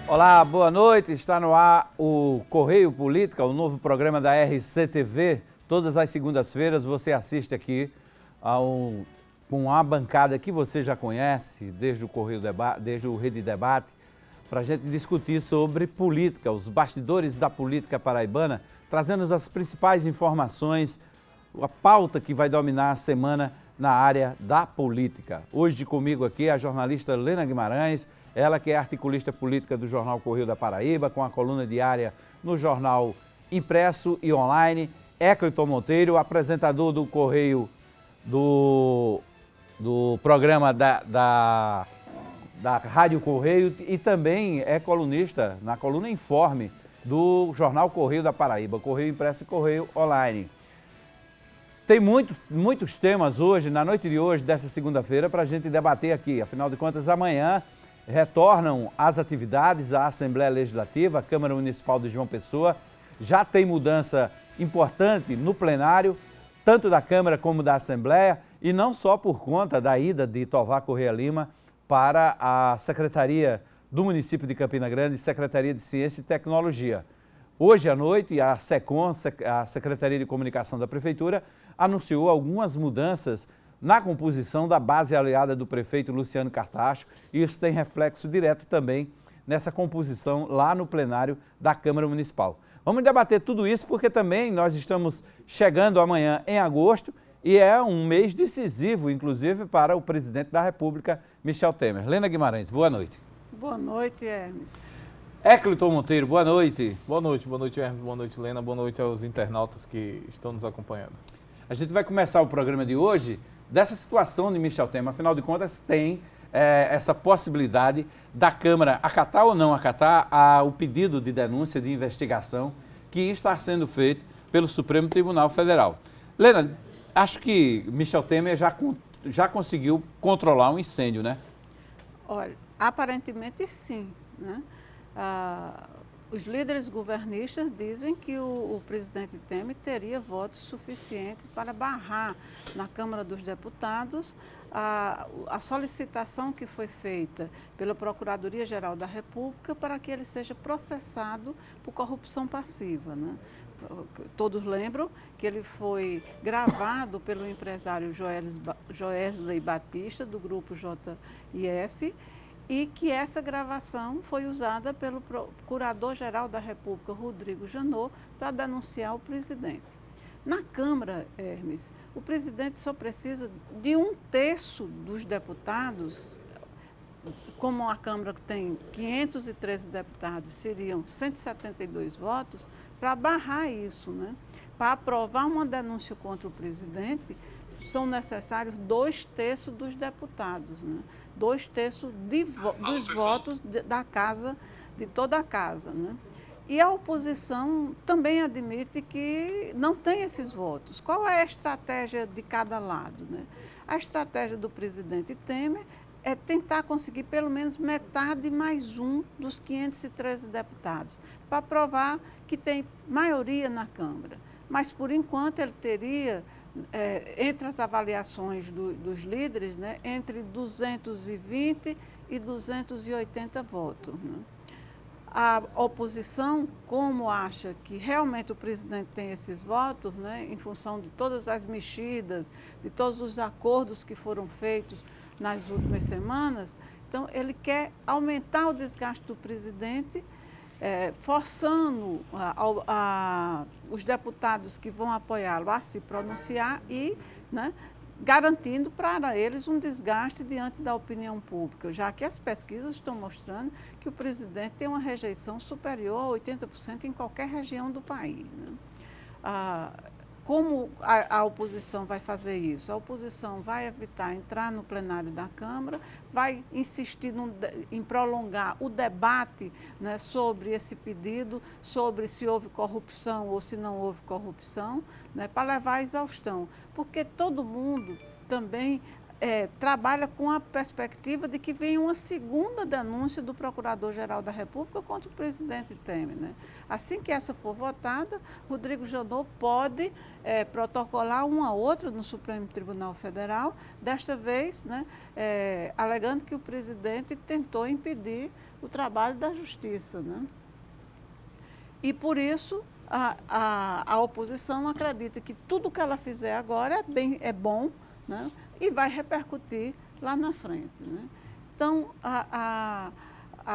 Olá, boa noite. Está no ar o Correio Política, o novo programa da RCTV. Todas as segundas-feiras você assiste aqui com uma bancada que você já conhece, desde o Correio Debate, desde o Rede Debate, para a gente discutir sobre política, os bastidores da política paraibana, trazendo as principais informações, a pauta que vai dominar a semana na área da política. Hoje comigo aqui a jornalista Lena Guimarães, ela que é articulista política do jornal Correio da Paraíba, com a coluna diária no jornal impresso e online. Ecleton Monteiro, apresentador do Correio, do programa da Rádio Correio, e também é colunista na coluna Informe do jornal Correio da Paraíba, Correio impresso e Correio online. Tem muitos temas hoje, na noite de hoje, dessa segunda-feira, para a gente debater aqui. Afinal de contas, amanhã retornam as atividades à Assembleia Legislativa, a Câmara Municipal de João Pessoa. Já tem mudança importante no plenário, tanto da Câmara como da Assembleia, e não só por conta da ida de Tovar Correia Lima para a Secretaria do município de Campina Grande, Secretaria de Ciência e Tecnologia. Hoje à noite, a SECOM, a Secretaria de Comunicação da Prefeitura, anunciou algumas mudanças na composição da base aliada do prefeito Luciano Cartacho, e isso tem reflexo direto também nessa composição lá no plenário da Câmara Municipal. Vamos debater tudo isso porque também nós estamos chegando amanhã em agosto e é um mês decisivo, inclusive, para o presidente da República, Michel Temer. Lena Guimarães, boa noite. Boa noite, Hermes. Ecleton Monteiro, boa noite. Boa noite, Hermes, boa noite, Lena, boa noite aos internautas que estão nos acompanhando. A gente vai começar o programa de hoje dessa situação de Michel Temer. Afinal de contas, tem essa possibilidade da Câmara acatar ou não acatar o pedido de denúncia de investigação que está sendo feito pelo Supremo Tribunal Federal. Lena, acho que Michel Temer já conseguiu controlar um incêndio, né? Olha, aparentemente sim, né? Os líderes governistas dizem que o presidente Temer teria votos suficientes para barrar na Câmara dos Deputados a solicitação que foi feita pela Procuradoria-Geral da República para que ele seja processado por corrupção passiva, né? Todos lembram que ele foi gravado pelo empresário Joesley Batista, do grupo JIF, e que essa gravação foi usada pelo Procurador-Geral da República, Rodrigo Janot, para denunciar o presidente. Na Câmara, Hermes, o presidente só precisa de 1/3 dos deputados, como a Câmara tem 513 deputados, seriam 172 votos, para barrar isso, né? Para aprovar uma denúncia contra o presidente, são necessários 2/3 dos deputados, né? 2/3 dos votos da casa, de toda a casa, né? E a oposição também admite que não tem esses votos. Qual é a estratégia de cada lado, né? A estratégia do presidente Temer é tentar conseguir pelo menos metade mais um dos 513 deputados, para provar que tem maioria na Câmara. Mas, por enquanto, ele teria, entre as avaliações dos líderes, né, entre 220 e 280 votos, né? A oposição, como acha que realmente o presidente tem esses votos, né, em função de todas as mexidas, de todos os acordos que foram feitos nas últimas semanas, então ele quer aumentar o desgaste do presidente, forçando os deputados que vão apoiá-lo a se pronunciar e, né, garantindo para eles um desgaste diante da opinião pública, já que as pesquisas estão mostrando que o presidente tem uma rejeição superior a 80% em qualquer região do país, né? Como a oposição vai fazer isso? A oposição vai evitar entrar no plenário da Câmara, vai insistir em prolongar o debate, né, sobre esse pedido, sobre se houve corrupção ou se não houve corrupção, né, para levar à exaustão. Porque todo mundo também trabalha com a perspectiva de que venha uma segunda denúncia do Procurador-Geral da República contra o presidente Temer, né? Assim que essa for votada, Rodrigo Janot pode protocolar uma outra no Supremo Tribunal Federal, desta vez, né, alegando que o presidente tentou impedir o trabalho da Justiça, né? E por isso a oposição acredita que tudo que ela fizer agora é bom, né? E vai repercutir lá na frente, né? Então, a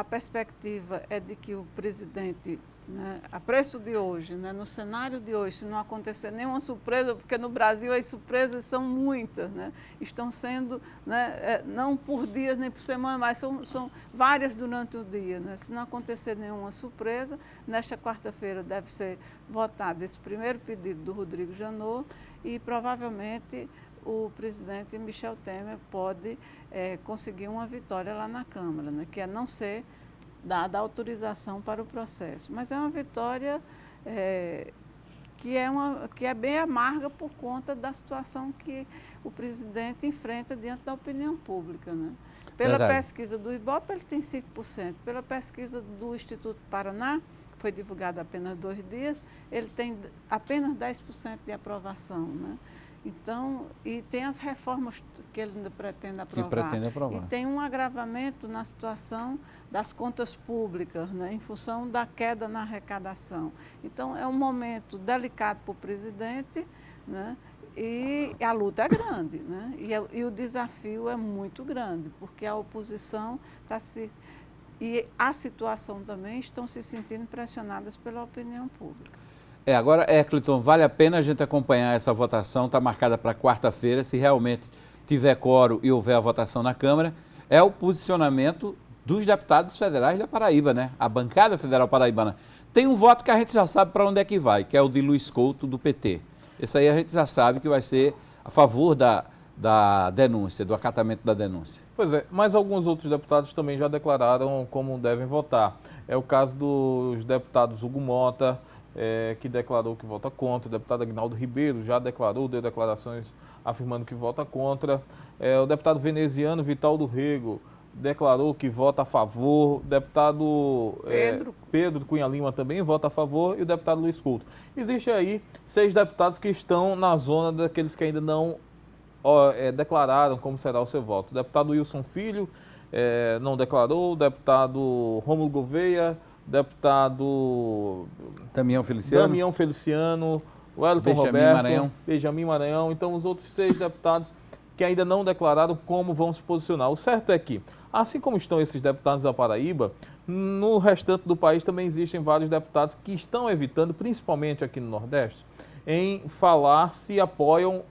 perspectiva é de que o presidente, né, a preço de hoje, né, no cenário de hoje, se não acontecer nenhuma surpresa, porque no Brasil as surpresas são muitas, né? Estão sendo, né, não por dias nem por semana, mas são várias durante o dia, né? Se não acontecer nenhuma surpresa, nesta quarta-feira deve ser votado esse primeiro pedido do Rodrigo Janot e provavelmente o presidente Michel Temer pode conseguir uma vitória lá na Câmara, né, que é não ser dada autorização para o processo. Mas é uma vitória que é bem amarga por conta da situação que o presidente enfrenta diante da opinião pública, né? Pela pesquisa do Ibope, ele tem 5%. Pela pesquisa do Instituto Paraná, que foi divulgada há apenas 2 dias, ele tem apenas 10% de aprovação, né? Então, e tem as reformas que ele ainda pretende aprovar. E tem um agravamento na situação das contas públicas, né, em função da queda na arrecadação. Então, é um momento delicado para o presidente, né, e a luta é grande, né, e o desafio é muito grande, porque a oposição e a situação também estão se sentindo pressionadas pela opinião pública. Agora, Cleiton, vale a pena a gente acompanhar essa votação, está marcada para quarta-feira, se realmente tiver quórum e houver a votação na Câmara, é o posicionamento dos deputados federais da Paraíba, né? A bancada federal paraibana. Tem um voto que a gente já sabe para onde é que vai, que é o de Luiz Couto, do PT. Esse aí a gente já sabe que vai ser a favor da denúncia, do acatamento da denúncia. Pois é, mas alguns outros deputados também já declararam como devem votar. É o caso dos deputados Hugo Mota, que declarou que vota contra, o deputado Aguinaldo Ribeiro já declarou, deu declarações afirmando que vota contra, o deputado veneziano Vital do Rego declarou que vota a favor, o deputado Pedro Cunha Lima também vota a favor e o deputado Luiz Couto. Existem aí 6 deputados que estão na zona daqueles que ainda não declararam como será o seu voto. O deputado Wilson Filho não declarou, o deputado Rômulo Gouveia, deputado Damião Feliciano, Wellington Roberto, Benjamin Maranhão. Então, os outros 6 deputados que ainda não declararam como vão se posicionar. O certo é que, assim como estão esses deputados da Paraíba, no restante do país também existem vários deputados que estão evitando, principalmente aqui no Nordeste, em falar se apoiam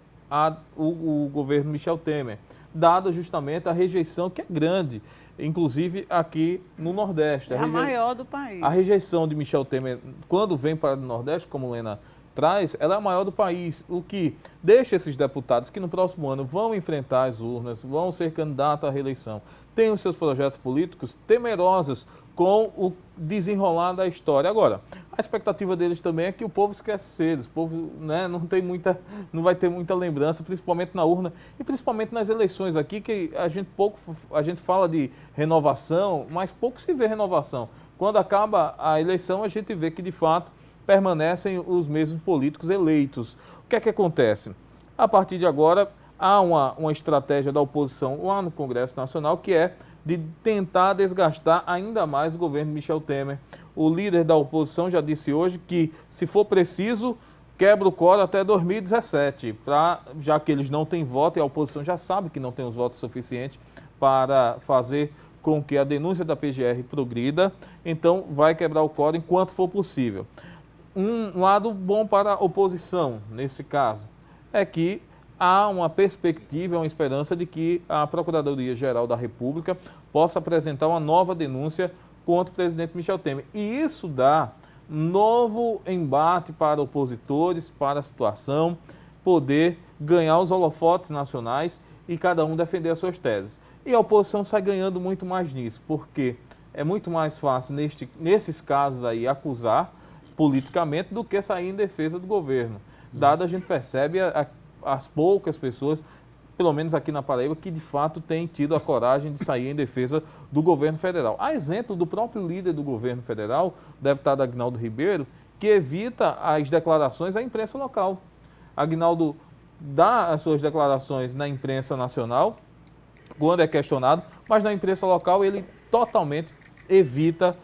o governo Michel Temer, dada justamente a rejeição que é grande, inclusive aqui no Nordeste. É a maior do país. A rejeição de Michel Temer, quando vem para o Nordeste, como Lena traz, ela é a maior do país, o que deixa esses deputados que no próximo ano vão enfrentar as urnas, vão ser candidatos à reeleição, têm os seus projetos políticos temerosos com o desenrolar da história. Agora, a expectativa deles também é que o povo esquece cedo, o povo, né, não vai ter muita lembrança, principalmente na urna e principalmente nas eleições aqui, que a gente fala de renovação, mas pouco se vê renovação. Quando acaba a eleição, a gente vê que, de fato, permanecem os mesmos políticos eleitos. O que é que acontece? A partir de agora, há uma estratégia da oposição lá no Congresso Nacional, que é de tentar desgastar ainda mais o governo Michel Temer. O líder da oposição já disse hoje que, se for preciso, quebra o quórum até 2017, já que eles não têm voto e a oposição já sabe que não tem os votos suficientes para fazer com que a denúncia da PGR progrida, então vai quebrar o quórum enquanto for possível. Um lado bom para a oposição, nesse caso, é que há uma perspectiva, uma esperança de que a Procuradoria-Geral da República possa apresentar uma nova denúncia contra o presidente Michel Temer. E isso dá novo embate para opositores, para a situação, poder ganhar os holofotes nacionais e cada um defender as suas teses. E a oposição sai ganhando muito mais nisso, porque é muito mais fácil, nesses casos aí, acusar politicamente do que sair em defesa do governo. Dado a gente percebe as poucas pessoas pelo menos aqui na Paraíba, que de fato tem tido a coragem de sair em defesa do governo federal. A exemplo do próprio líder do governo federal, o deputado Aguinaldo Ribeiro, que evita as declarações à imprensa local. Aguinaldo dá as suas declarações na imprensa nacional, quando é questionado, mas na imprensa local ele totalmente evita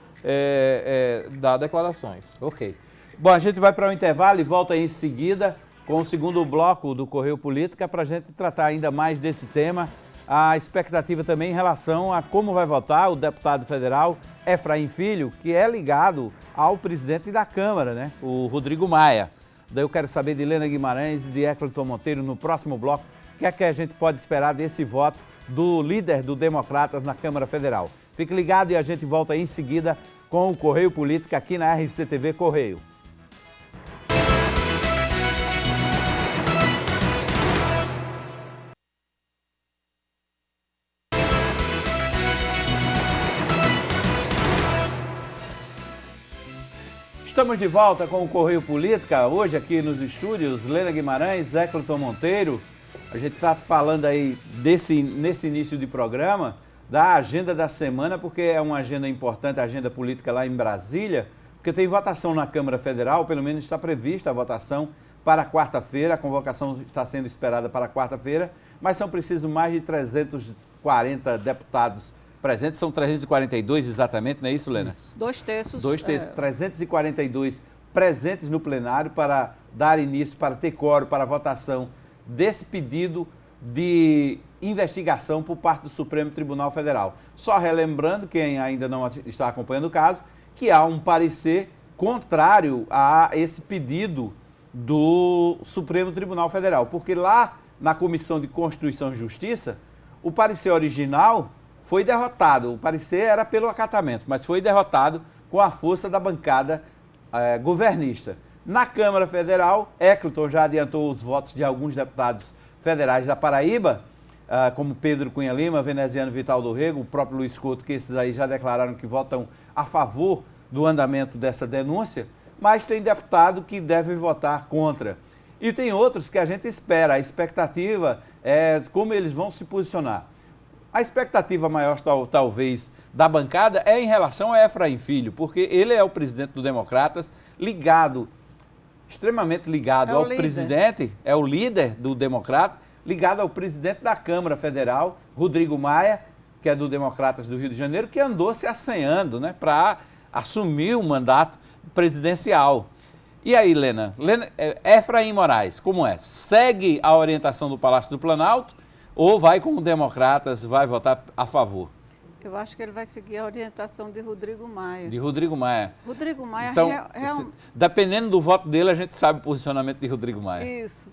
dar declarações. Ok. Bom, a gente vai para o intervalo e volta em seguida com o segundo bloco do Correio Política para a gente tratar ainda mais desse tema. A expectativa também em relação a como vai votar o deputado federal Efraim Filho, que é ligado ao presidente da Câmara, né? O Rodrigo Maia. Daí eu quero saber de Lena Guimarães e de Eklton Monteiro no próximo bloco. O que é que a gente pode esperar desse voto do líder do Democratas na Câmara Federal? Fique ligado e a gente volta em seguida com o Correio Política aqui na RCTV Correio. Estamos de volta com o Correio Política, hoje aqui nos estúdios, Lena Guimarães, Eklton Monteiro. A gente está falando aí nesse início de programa da agenda da semana, porque é uma agenda importante, a agenda política lá em Brasília, porque tem votação na Câmara Federal, pelo menos está prevista a votação para quarta-feira, a convocação está sendo esperada para quarta-feira, mas são precisos mais de 340 deputados presentes, são 342 exatamente, não é isso, Lena? 2/3. 2/3, 342 presentes no plenário para dar início, para ter quórum para a votação desse pedido de investigação por parte do Supremo Tribunal Federal. Só relembrando, quem ainda não está acompanhando o caso, que há um parecer contrário a esse pedido do Supremo Tribunal Federal, porque lá na Comissão de Constituição e Justiça, o parecer original foi derrotado. O parecer era pelo acatamento, mas foi derrotado com a força da bancada governista. Na Câmara Federal, Eklton já adiantou os votos de alguns deputados federais da Paraíba, como Pedro Cunha Lima, Veneziano Vital do Rego, o próprio Luiz Couto, que esses aí já declararam que votam a favor do andamento dessa denúncia, mas tem deputado que deve votar contra. E tem outros que a gente espera, a expectativa é como eles vão se posicionar. A expectativa maior, talvez, da bancada é em relação a Efraim Filho, porque ele é o presidente do Democratas, extremamente ligado ao presidente, é o líder do Democrata, ligado ao presidente da Câmara Federal, Rodrigo Maia, que é do Democratas do Rio de Janeiro, que andou se assanhando, né, para assumir o mandato presidencial. E aí, Lena, Efraim Moraes, como é? Segue a orientação do Palácio do Planalto ou vai com o Democratas, vai votar a favor? Eu acho que ele vai seguir a orientação de Rodrigo Maia. De Rodrigo Maia. Rodrigo Maia dependendo do voto dele, a gente sabe o posicionamento de Rodrigo Maia. Isso.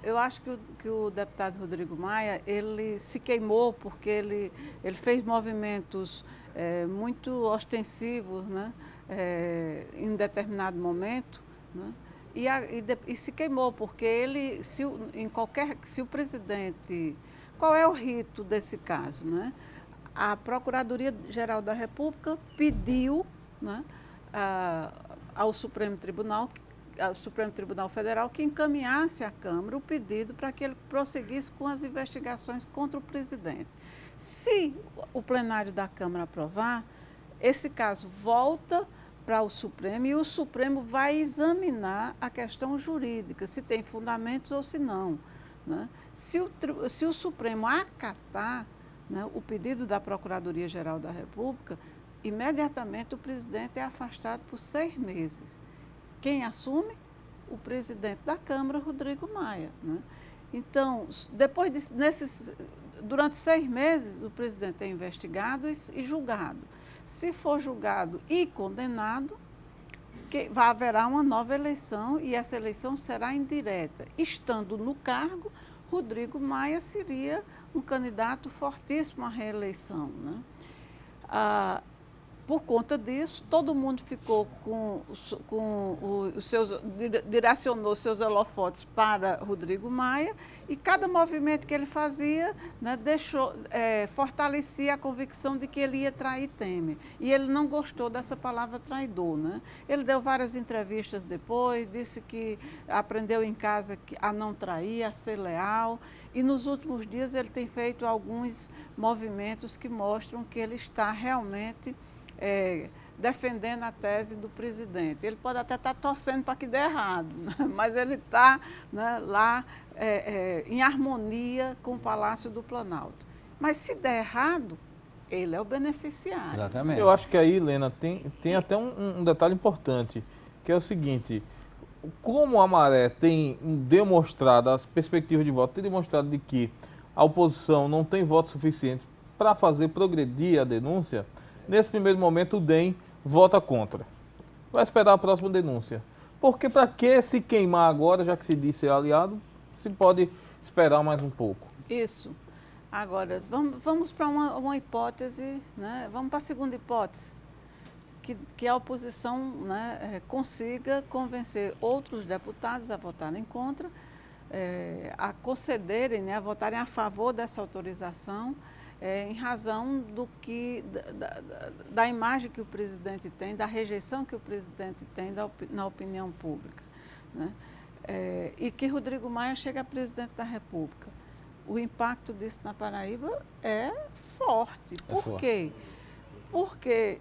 Eu acho que o deputado Rodrigo Maia, ele se queimou porque ele fez movimentos muito ostensivos, né, em determinado momento, né, e se queimou porque ele, se o presidente, qual é o rito desse caso, né? A Procuradoria-Geral da República pediu, né, ao Supremo Tribunal Federal que encaminhasse à Câmara o pedido para que ele prosseguisse com as investigações contra o presidente. Se o plenário da Câmara aprovar, esse caso volta para o Supremo e o Supremo vai examinar a questão jurídica, se tem fundamentos ou se não, né? Se o Supremo acatar, né, o pedido da Procuradoria-Geral da República, imediatamente o presidente é afastado por 6 meses. Quem assume? O presidente da Câmara, Rodrigo Maia, né? Então, durante 6 meses, o presidente é investigado e julgado. Se for julgado e condenado, haverá uma nova eleição e essa eleição será indireta. Estando no cargo, Rodrigo Maia seria um candidato fortíssimo à reeleição, né? Por conta disso, todo mundo ficou direcionou seus holofotes para Rodrigo Maia, e cada movimento que ele fazia, né, fortalecia a convicção de que ele ia trair Temer. E ele não gostou dessa palavra traidor, né? Ele deu várias entrevistas depois, disse que aprendeu em casa a não trair, a ser leal, e nos últimos dias ele tem feito alguns movimentos que mostram que ele está realmente defendendo a tese do presidente. Ele pode até estar torcendo para que dê errado, né? Mas ele está, né, lá em harmonia com o Palácio do Planalto. Mas se der errado, ele é o beneficiário. Exatamente. Eu acho que aí, Lena, tem até um detalhe importante, que é o seguinte: como a Maré tem demonstrado, as perspectivas de voto têm demonstrado de que a oposição não tem voto suficiente para fazer progredir a denúncia, nesse primeiro momento o DEM vota contra. Vai esperar a próxima denúncia. Porque para que se queimar agora, já que se disse aliado, se pode esperar mais um pouco. Isso. Agora, vamos para uma hipótese, né? Vamos para a segunda hipótese, que a oposição, né, consiga convencer outros deputados a votarem contra, a concederem, né, a votarem a favor dessa autorização, em razão da imagem que o presidente tem, da rejeição que o presidente tem na opinião pública, né? E que Rodrigo Maia chega a presidente da República. O impacto disso na Paraíba é forte. Por quê? Porque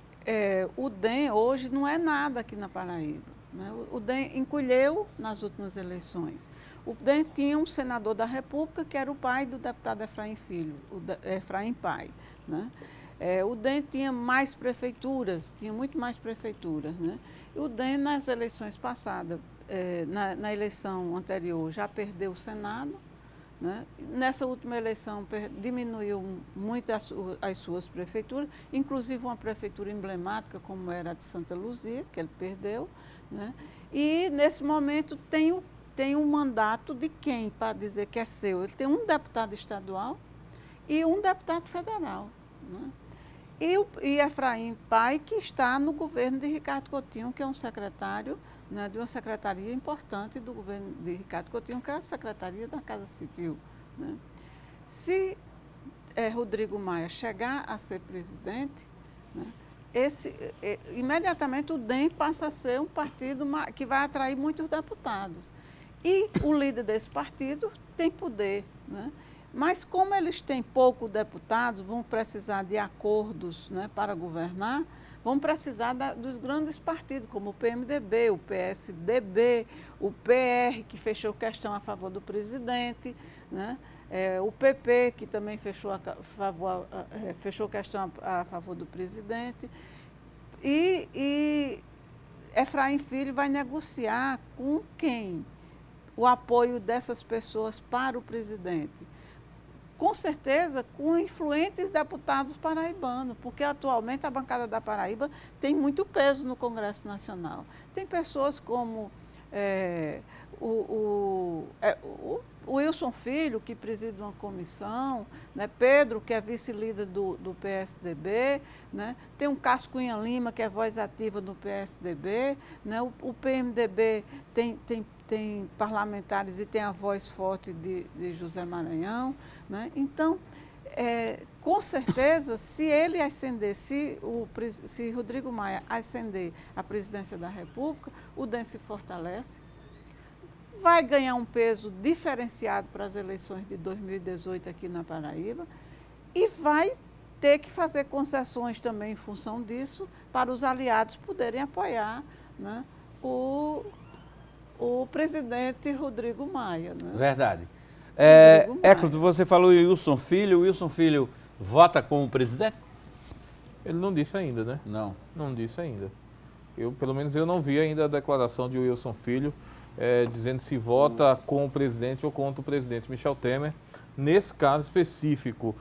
o DEM hoje não é nada aqui na Paraíba, né? O DEM encolheu nas últimas eleições. O DEM tinha um senador da República que era o pai do deputado Efraim Filho, Efraim Pai, né? O DEM tinha mais prefeituras, tinha muito mais prefeituras, né? E o DEM, nas eleições passadas, na eleição anterior, já perdeu o Senado, né? Nessa última eleição diminuiu muito as suas prefeituras, inclusive uma prefeitura emblemática como era a de Santa Luzia, que ele perdeu, né? E nesse momento tem um mandato de quem para dizer que é seu? Ele tem um deputado estadual e um deputado federal, né? E Efraim Pai, que está no governo de Ricardo Coutinho, que é um secretário, né, de uma secretaria importante do governo de Ricardo Coutinho, que é a Secretaria da Casa Civil, né? Se Rodrigo Maia chegar a ser presidente, né, imediatamente o DEM passa a ser um partido que vai atrair muitos deputados. E o líder desse partido tem poder, né? Mas como eles têm poucos deputados, vão precisar de acordos, né, para governar, vão precisar dos grandes partidos, como o PMDB, o PSDB, o PR, que fechou questão a favor do presidente, né? O PP, que também fechou questão a favor do presidente. E Efraim Filho vai negociar com quem? O apoio dessas pessoas para o presidente. Com certeza, com influentes deputados paraibanos, porque atualmente a bancada da Paraíba tem muito peso no Congresso Nacional. Tem pessoas como o Wilson Filho, que preside uma comissão, né? Pedro, que é vice-líder do PSDB, né? Tem um Cássio Cunha Lima, que é voz ativa do PSDB, né? O PMDB tem parlamentares e tem a voz forte de José Maranhão, né? Então, com certeza, se ele ascender, se Rodrigo Maia ascender à presidência da República, o DEM se fortalece, vai ganhar um peso diferenciado para as eleições de 2018 aqui na Paraíba e vai ter que fazer concessões também em função disso para os aliados poderem apoiar, né, o presidente Rodrigo Maia, né? Verdade. Éclito, você falou em Wilson Filho. O Wilson Filho vota com o presidente? Ele não disse ainda, né? Não. Não disse ainda. Pelo menos eu não vi ainda a declaração de Wilson Filho dizendo se vota com o presidente ou contra o presidente Michel Temer, nesse caso específico.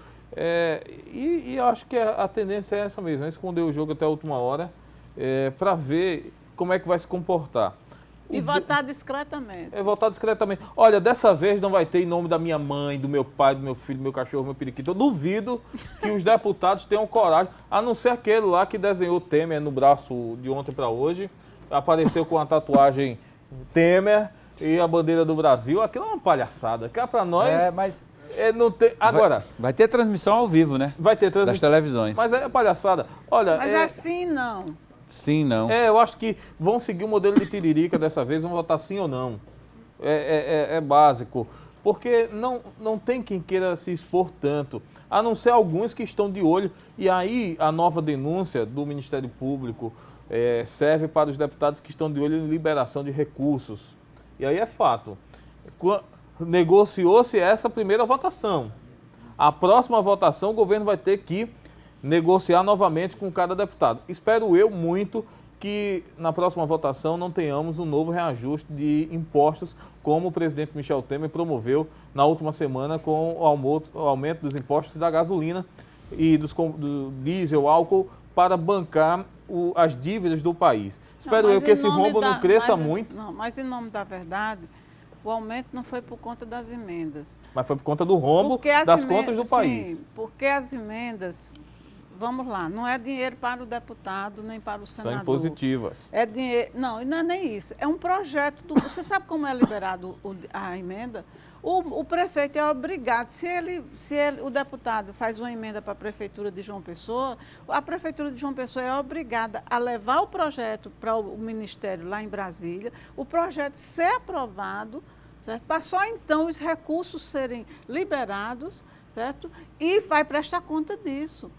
E eu acho que a tendência é essa mesmo, é esconder o jogo até a última hora, para ver como é que vai se comportar. E votar discretamente. Votar discretamente. Olha, dessa vez não vai ter em nome da minha mãe, do meu pai, do meu filho, do meu cachorro, do meu periquito. Eu duvido que os deputados tenham coragem, a não ser aquele lá que desenhou Temer no braço de ontem para hoje, apareceu com a tatuagem Temer e a bandeira do Brasil. Aquilo é uma palhaçada. Cá para nós... mas... não tem... Agora... Vai ter transmissão ao vivo, né? Vai ter transmissão. Das televisões. Mas é palhaçada. Olha... Mas assim não. Sim, não. Eu acho que vão seguir o modelo de Tiririca dessa vez, vão votar sim ou não. É básico. Porque não tem quem queira se expor tanto, a não ser alguns que estão de olho. E aí a nova denúncia do Ministério Público serve para os deputados que estão de olho em liberação de recursos. E aí é fato. Negociou-se essa primeira votação. A próxima votação o governo vai ter que negociar novamente com cada deputado. Espero eu muito que na próxima votação não tenhamos um novo reajuste de impostos, como o presidente Michel Temer promoveu na última semana com o aumento dos impostos da gasolina e do diesel, álcool, para bancar as dívidas do país. Espero eu que esse rombo não cresça muito. Não, mas em nome da verdade, o aumento não foi por conta das emendas. Mas foi por conta do rombo das contas do país. Sim, porque as emendas... Vamos lá, não é dinheiro para o deputado nem para o senador. São impositivas. É dinheiro, não é nem isso. É um projeto. Você sabe como é liberado a emenda? O prefeito é obrigado, o deputado faz uma emenda para a Prefeitura de João Pessoa, a Prefeitura de João Pessoa é obrigada a levar o projeto para o Ministério lá em Brasília, o projeto ser aprovado, certo? Para só então os recursos serem liberados, certo? E vai prestar conta disso.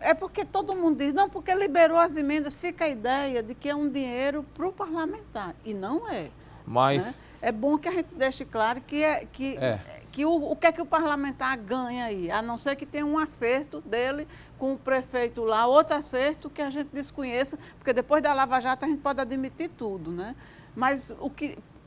É porque todo mundo diz, não, porque liberou as emendas, fica a ideia de que é um dinheiro para o parlamentar. E não é. Mas... Né? É bom que a gente deixe claro que o que é que o parlamentar ganha aí, a não ser que tenha um acerto dele com o prefeito lá, outro acerto que a gente desconheça, porque depois da Lava Jato a gente pode admitir tudo, né? Mas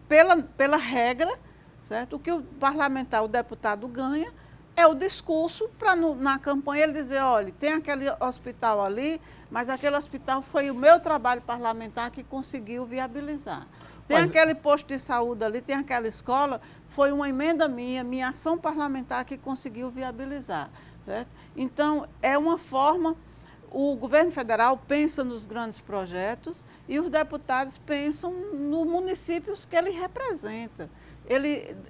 pela regra, certo? O que o parlamentar, o deputado ganha, é o discurso para na campanha ele dizer, olha, tem aquele hospital ali, mas aquele hospital foi o meu trabalho parlamentar que conseguiu viabilizar. Tem aquele posto de saúde ali, tem aquela escola, foi uma emenda minha ação parlamentar que conseguiu viabilizar. Certo? Então, é uma forma, o governo federal pensa nos grandes projetos e os deputados pensam nos municípios que ele representa.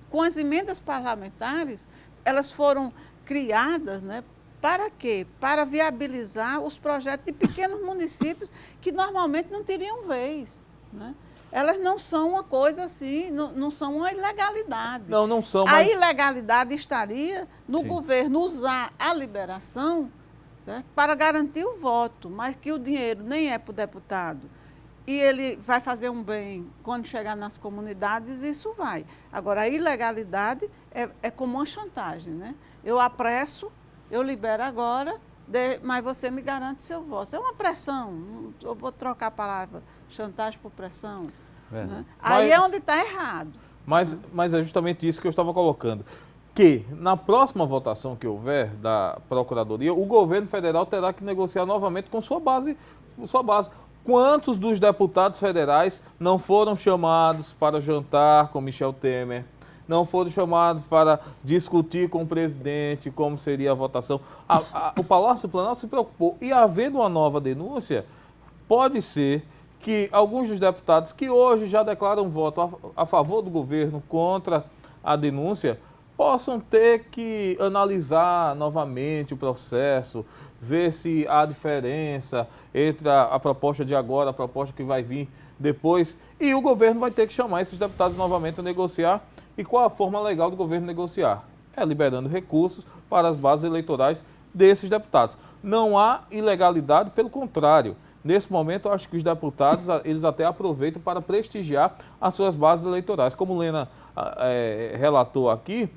Com as emendas parlamentares, elas foram criadas, né, para quê? Para viabilizar os projetos de pequenos municípios que normalmente não teriam vez. Né? Elas não são uma coisa assim, não são uma ilegalidade. Não são. A ilegalidade estaria no governo usar a liberação, certo? Para garantir o voto, mas que o dinheiro nem é para o deputado. E ele vai fazer um bem quando chegar nas comunidades, isso vai. Agora, a ilegalidade é como uma chantagem, né? Eu apresso, eu libero agora, mas você me garante seu voto. É uma pressão, eu vou trocar a palavra chantagem por pressão. Né? Aí é onde está errado. Mas é justamente isso que eu estava colocando. Que na próxima votação que houver da Procuradoria, o governo federal terá que negociar novamente com sua base. Quantos dos deputados federais não foram chamados para jantar com Michel Temer? Não foram chamados para discutir com o presidente como seria a votação? O Palácio do Planalto se preocupou. E havendo uma nova denúncia, pode ser que alguns dos deputados que hoje já declaram voto a favor do governo contra a denúncia, possam ter que analisar novamente o processo, ver se há diferença entre a proposta de agora, a proposta que vai vir depois, e o governo vai ter que chamar esses deputados novamente a negociar. E qual a forma legal do governo negociar? É liberando recursos para as bases eleitorais desses deputados. Não há ilegalidade, pelo contrário. Nesse momento, eu acho que os deputados, eles até aproveitam para prestigiar as suas bases eleitorais. Como Lena relatou aqui,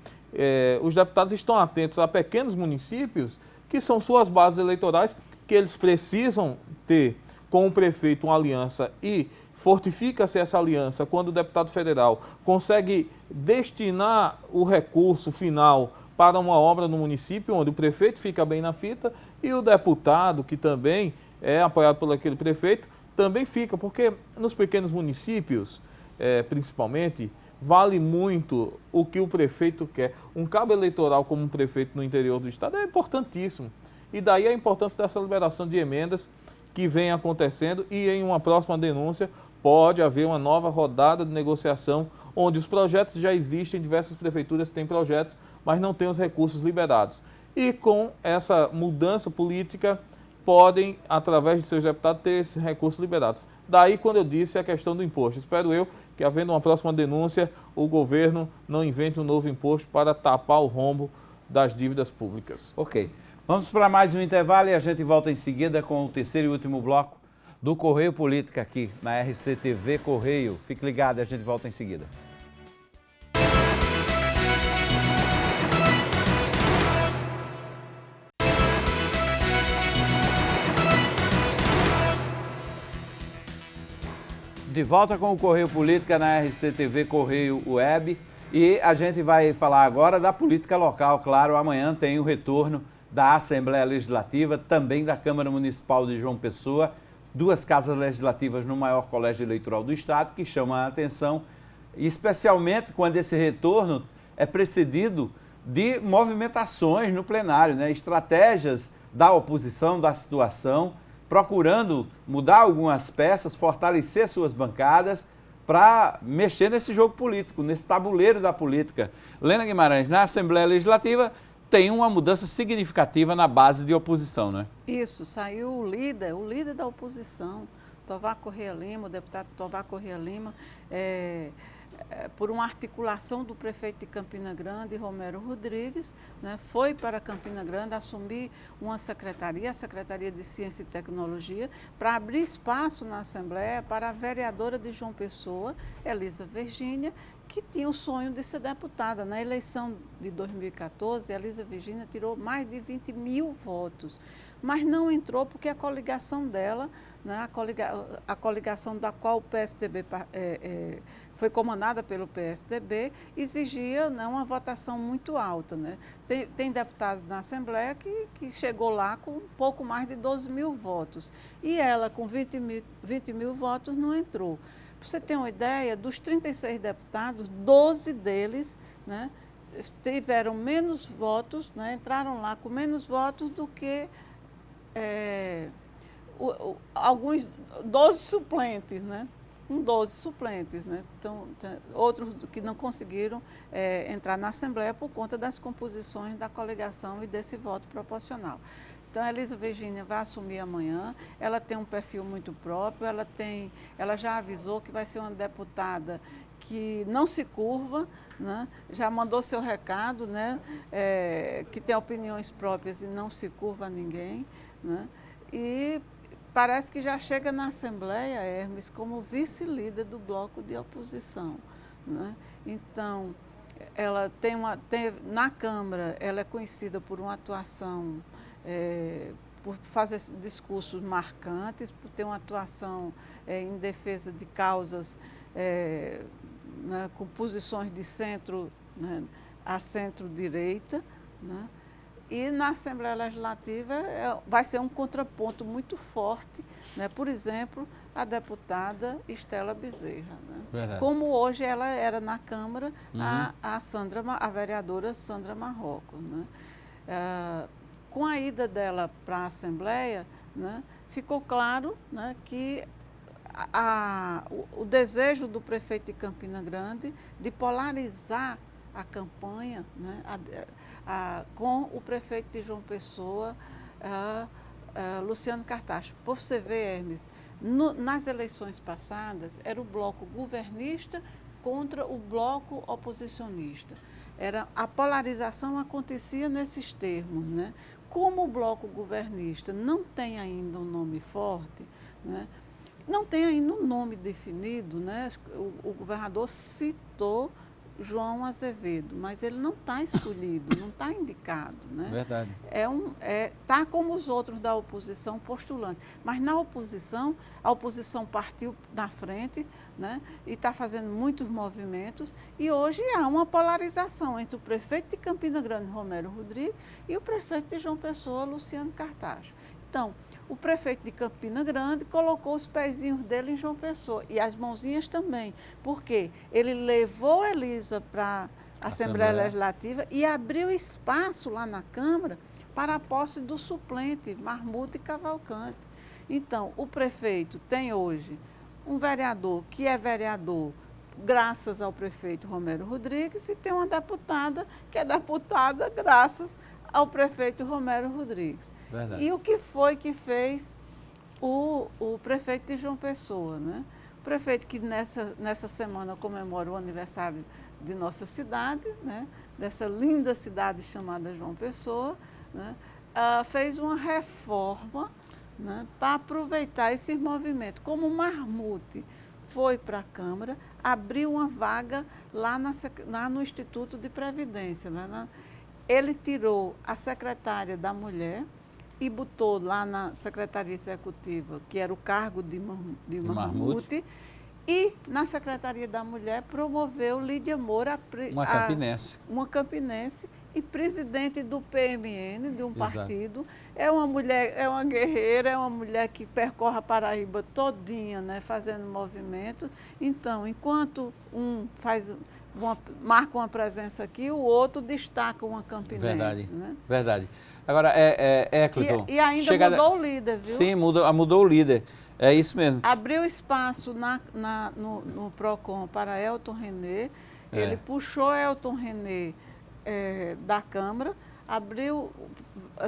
os deputados estão atentos a pequenos municípios que são suas bases eleitorais, que eles precisam ter com o prefeito uma aliança e fortifica-se essa aliança quando o deputado federal consegue destinar o recurso final para uma obra no município, onde o prefeito fica bem na fita e o deputado, que também é apoiado por aquele prefeito, também fica, porque nos pequenos municípios principalmente, vale muito o que o prefeito quer. Um cabo eleitoral como um prefeito no interior do estado é importantíssimo. E daí a importância dessa liberação de emendas que vem acontecendo, e em uma próxima denúncia pode haver uma nova rodada de negociação onde os projetos já existem, diversas prefeituras têm projetos, mas não têm os recursos liberados. E com essa mudança política, podem, através de seus deputados, ter esses recursos liberados. Daí, quando eu disse a questão do imposto, espero eu que, havendo uma próxima denúncia, o governo não invente um novo imposto para tapar o rombo das dívidas públicas. Ok. Vamos para mais um intervalo e a gente volta em seguida com o terceiro e último bloco do Correio Política aqui na RCTV Correio. Fique ligado e a gente volta em seguida. De volta com o Correio Política na RCTV Correio Web, e a gente vai falar agora da política local. Claro, amanhã tem o retorno da Assembleia Legislativa, também da Câmara Municipal de João Pessoa, duas casas legislativas no maior colégio eleitoral do estado, que chamam a atenção, especialmente quando esse retorno é precedido de movimentações no plenário, né? Estratégias da oposição, da situação, procurando mudar algumas peças, fortalecer suas bancadas para mexer nesse jogo político, nesse tabuleiro da política. Lena Guimarães, na Assembleia Legislativa, tem uma mudança significativa na base de oposição, né? Isso, saiu o líder da oposição, Tovar Corrêa Lima, o deputado Tovar Corrêa Lima, por uma articulação do prefeito de Campina Grande, Romero Rodrigues, né, foi para Campina Grande assumir uma secretaria, a Secretaria de Ciência e Tecnologia, para abrir espaço na Assembleia para a vereadora de João Pessoa, Elisa Virgínia, que tinha o sonho de ser deputada. Na eleição de 2014, a Elisa Virgínia tirou mais de 20 mil votos, mas não entrou porque a coligação dela, né, a coligação da qual o PSDB foi comandada pelo PSDB, exigia, né, uma votação muito alta, né? Tem deputados na Assembleia que chegou lá com um pouco mais de 12 mil votos, e ela com 20 mil votos não entrou. Para você ter uma ideia, dos 36 deputados, 12 deles, né, tiveram menos votos, né, entraram lá com menos votos do que alguns 12 suplentes, né? Com 12 suplentes, né? Então, outros que não conseguiram entrar na Assembleia por conta das composições da coligação e desse voto proporcional. Então, a Elisa Virgínia vai assumir amanhã, ela tem um perfil muito próprio, ela já avisou que vai ser uma deputada que não se curva, né? Já mandou seu recado, né? Que tem opiniões próprias e não se curva a ninguém, né? E parece que já chega na Assembleia, Hermes, como vice-líder do bloco de oposição, né? Então, ela na Câmara, ela é conhecida por uma atuação, por fazer discursos marcantes, por ter uma atuação em defesa de causas, né, com posições de centro, né, a centro-direita, né? E na Assembleia Legislativa vai ser um contraponto muito forte, né? Por exemplo, a deputada Estela Bezerra, né? Como hoje ela era na Câmara, a vereadora Sandra Marrocos, né? Com a ida dela para a Assembleia, né, ficou claro, né, que o desejo do prefeito de Campina Grande de polarizar a campanha, né, com o prefeito de João Pessoa, Luciano Cartacho. Por você ver, Hermes, nas eleições passadas, era o bloco governista contra o bloco oposicionista. A polarização acontecia nesses termos, né? Como o bloco governista não tem ainda um nome forte, né? Não tem ainda um nome definido, né? O governador citou João Azevedo, mas ele não está escolhido, não está indicado, né? Verdade. Tá como os outros da oposição postulantes, mas na oposição, a oposição partiu na frente, né? E está fazendo muitos movimentos, e hoje há uma polarização entre o prefeito de Campina Grande, Romero Rodrigues, e o prefeito de João Pessoa, Luciano Cartacho. Então, o prefeito de Campina Grande colocou os pezinhos dele em João Pessoa e as mãozinhas também. Por quê? Ele levou Elisa para a Assembleia Legislativa e abriu espaço lá na Câmara para a posse do suplente, Marmuto e Cavalcante. Então, o prefeito tem hoje um vereador que é vereador graças ao prefeito Romero Rodrigues e tem uma deputada que é deputada graças ao prefeito Romero Rodrigues. Verdade. E o que foi que fez o prefeito de João Pessoa, né? O prefeito que nessa semana comemora o aniversário de nossa cidade, né? Dessa linda cidade chamada João Pessoa, né? Fez uma reforma, né? Para aproveitar esse movimento. Como o Marmute foi para a Câmara, abriu uma vaga lá no Instituto de Previdência, né? Ele tirou a secretária da Mulher e botou lá na Secretaria Executiva, que era o cargo de Marmute, e na Secretaria da Mulher promoveu Lídia Moura, uma campinense e presidente do PMN, de um partido. É uma mulher, é uma guerreira, é uma mulher que percorre a Paraíba todinha, né, fazendo movimentos. Então, enquanto um marca uma presença aqui, o outro destaca uma campinense. Verdade, né? Verdade. Agora, Cleiton... E ainda mudou o líder, viu? Sim, mudou o líder. É isso mesmo. Abriu espaço no PROCON para Elton René. Ele puxou Elton René da Câmara, abriu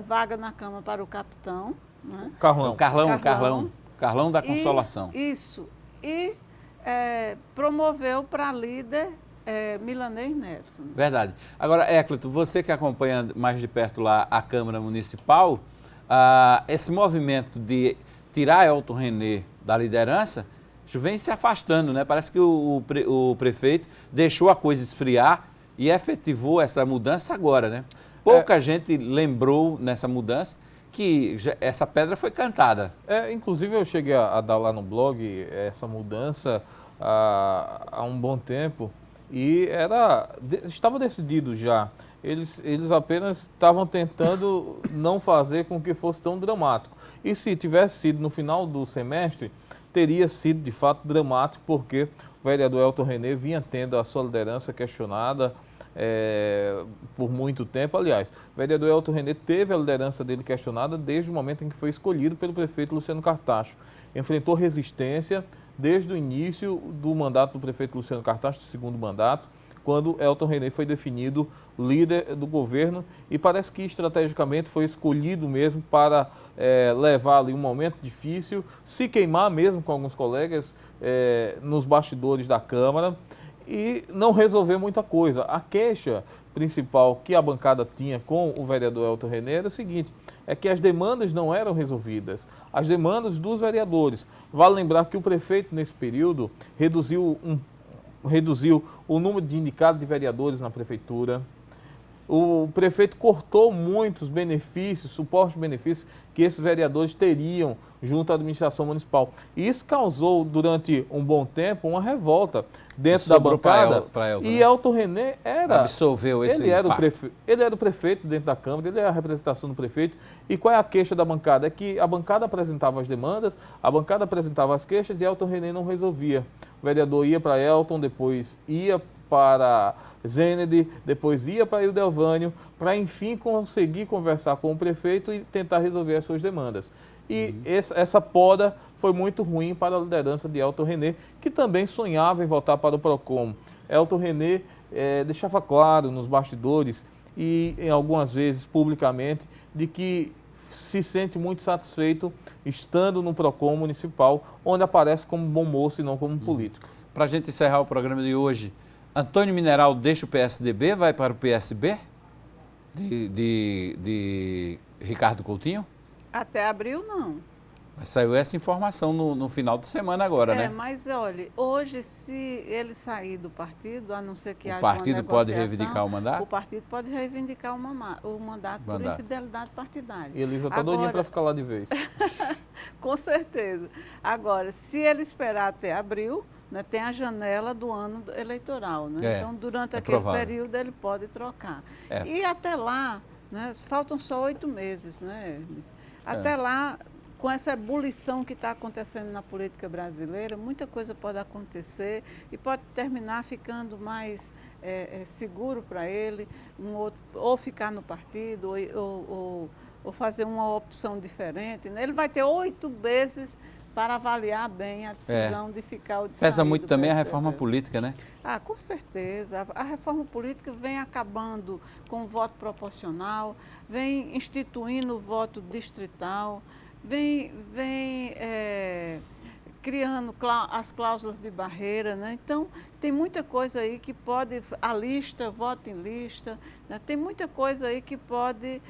vaga na Câmara para o capitão. Né? Carlão da Consolação. Isso. E promoveu para líder Milanês Neto. Verdade. Agora, Cleiton, você que acompanha mais de perto lá a Câmara Municipal, esse movimento de tirar Elton René da liderança vem se afastando, né? Parece que o prefeito deixou a coisa esfriar e efetivou essa mudança agora, né? Pouca gente lembrou nessa mudança que essa pedra foi cantada. Inclusive eu cheguei a dar lá no blog essa mudança há um bom tempo e estava decidido já. Eles apenas estavam tentando não fazer com que fosse tão dramático. E se tivesse sido no final do semestre, teria sido de fato dramático, porque o vereador Elton René vinha tendo a sua liderança questionada por muito tempo. Aliás, o vereador Elton René teve a liderança dele questionada desde o momento em que foi escolhido pelo prefeito Luciano Cartacho. Enfrentou resistência desde o início do mandato do prefeito Luciano Cartacho, do segundo mandato, quando Elton René foi definido líder do governo e parece que estrategicamente foi escolhido mesmo para levar ali um momento difícil, se queimar mesmo com alguns colegas nos bastidores da Câmara e não resolver muita coisa. A queixa principal que a bancada tinha com o vereador Elton René era o seguinte, é que as demandas não eram resolvidas, as demandas dos vereadores. Vale lembrar que o prefeito, nesse período, reduziu o número de indicados de vereadores na prefeitura. O prefeito cortou muitos benefícios, supostos benefícios que esses vereadores teriam junto à administração municipal. E isso causou, durante um bom tempo, uma revolta dentro da bancada. E Elton René absolveu esse ele era o prefeito dentro da Câmara, ele era a representação do prefeito. E qual é a queixa da bancada? É que a bancada apresentava as demandas, a bancada apresentava as queixas e Elton René não resolvia. O vereador ia para Elton, depois ia para Zênede, depois ia para Ildeovânio, para enfim conseguir conversar com o prefeito e tentar resolver as suas demandas. E essa poda foi muito ruim para a liderança de Elton René, que também sonhava em voltar para o PROCON. Elton René deixava claro nos bastidores e em algumas vezes publicamente de que se sente muito satisfeito estando no PROCON municipal, onde aparece como bom moço e não como político. Para a gente encerrar o programa de hoje, Antônio Mineral deixa o PSDB, vai para o PSB de Ricardo Coutinho? Até abril, não. Mas saiu essa informação no final de semana agora, né? Mas olha, hoje se ele sair do partido, a não ser que haja uma negociação... O partido pode reivindicar o mandato? O partido pode reivindicar o mandato por infidelidade partidária. E Elisa está doidinha para ficar lá de vez. Com certeza. Agora, se ele esperar até abril, né, tem a janela do ano eleitoral, né? Então, durante aquele período, ele pode trocar. E até lá, né? Faltam só 8 meses, né, Hermes? Até lá, com essa ebulição que está acontecendo na política brasileira, muita coisa pode acontecer e pode terminar ficando mais seguro para ele, ou ficar no partido, ou fazer uma opção diferente, né? Ele vai ter 8 meses para avaliar bem a decisão de ficar ou de sair. Pesa muito também a PSDB. reforma política, né? Ah, com certeza. A reforma política vem acabando com o voto proporcional, vem instituindo o voto distrital, vem criando as cláusulas de barreira, né? Então, tem muita coisa aí que pode, a lista, voto em lista, né? Tem muita coisa aí que pode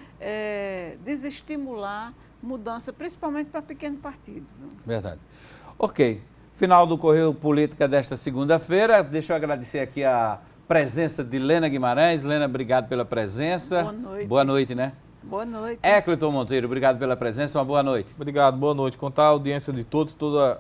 desestimular mudança, principalmente para pequeno partido. Viu? Verdade. Ok. Final do Correio Política desta segunda-feira. Deixa eu agradecer aqui a presença de Lena Guimarães. Lena, obrigado pela presença. Boa noite. Boa noite, né? Boa noite. Ecleton Monteiro, obrigado pela presença. Uma boa noite. Obrigado, boa noite. Contar a audiência de todos,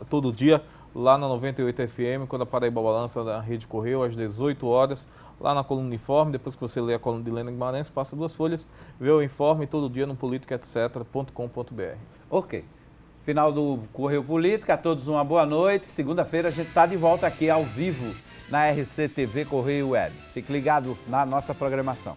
todo dia, lá na 98 FM, quando a Paraíba Balança da Rede Correio, às 18 horas, lá na coluna Informe. Depois que você lê a coluna de Lena Guimarães, passa 2 folhas, vê o Informe todo dia no politica.etc.com.br. Ok. Final do Correio Política. A todos uma boa noite. Segunda-feira a gente está de volta aqui ao vivo na RCTV Correio Web. Fique ligado na nossa programação.